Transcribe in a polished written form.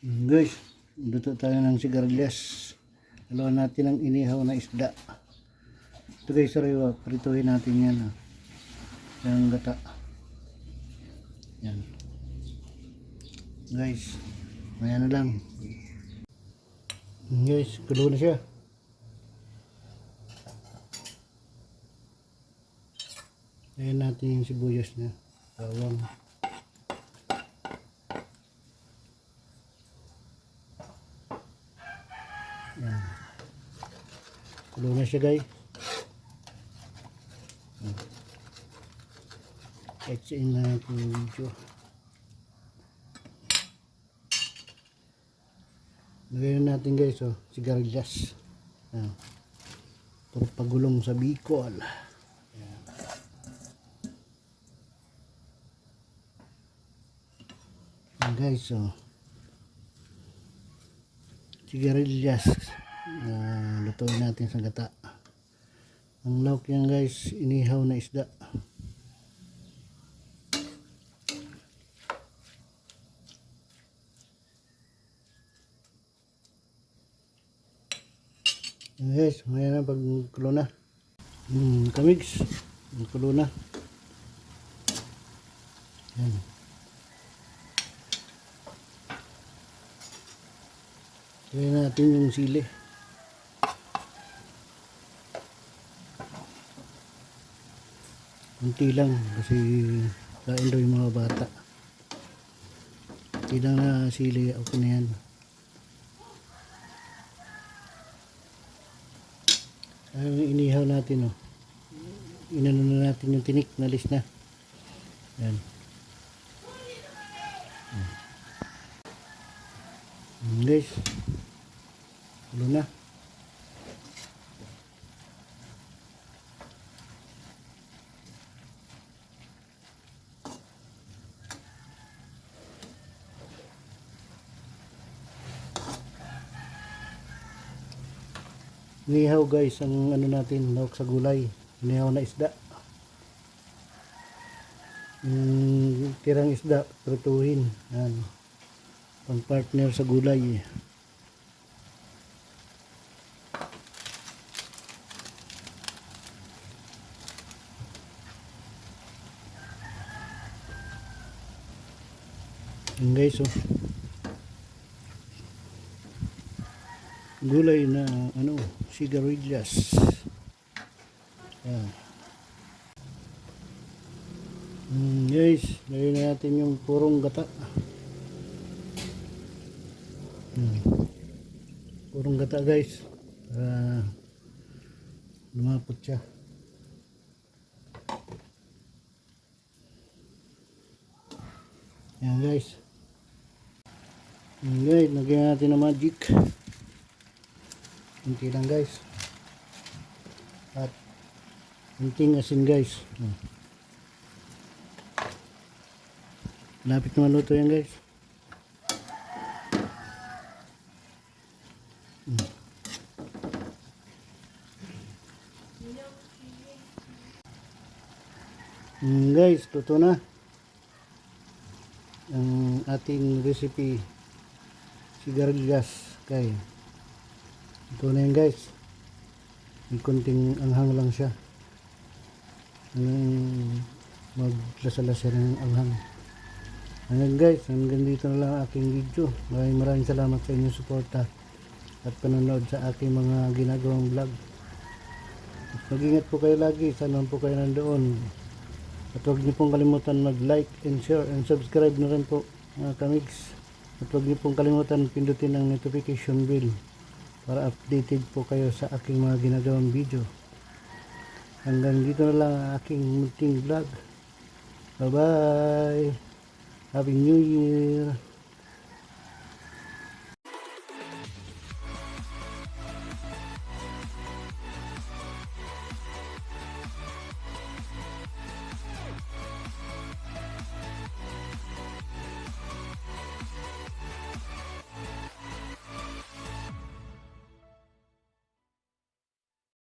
Guys, luto tayo ng sigarilyas. Haluan natin ang inihaw na isda. Ito guys, sariwa. Prituhin natin yan. Yung gata. Yan. Guys, maya na lang. Guys, kulo na siya. Ayan natin yung sibuyas niya. Bawang. Yan. Kulo na siya guys. Exit na natin yung video. Lagayin natin guys, sigarilyas. Yan. Puro pagulong sa Bicol. Yan. Yan guys, sigarilyas. Lutuin natin sa gata. Ang lauk yan guys, inihaw na isda. Yan guys, maya na pag kulo na. Kamigs, kulo na. Yan. Kaya natin yung sili. Kunti lang kasi kain daw yung mga bata. Kunti lang na sili, okay na yan. Ang inihaw natin, inano na natin yung tinik, nalis na. Yan. Guys, ulo na. Inihaw guys, ang ano natin, lauk sa gulay, inihaw na isda. Tirang isda, prutuhin. Yan. Pang partner sa gulay. Yan guys, gulay na sigarilyas. Yan. Guys, lagyan na natin yung purong gata. Purong gata guys, para lumapot siya. Yan guys. Guys, lagyan natin ng magic. Kunti lang guys. At kunting asin guys. Lapit na maluto yan guys. Guys, luto na ang ating recipe sigarilyas. Okay, ito na yan guys. May kunting anghang lang siya. Maglasa-lasa ng anghang. Hanggang guys, hanggang dito na lang aking video. Maraming salamat sa inyong suporta at panonood sa aking mga ginagawang vlog. At mag-ingat po kayo lagi, sana po kayo nandoon. At huwag niyo pong kalimutan mag-like and share and subscribe na rin po mga kamigs. At huwag niyo pong kalimutan pindutin ang notification bell para updated po kayo sa aking mga ginagawang video. Hanggang dito na lang ang aking munting vlog. Bye bye! Happy New Year!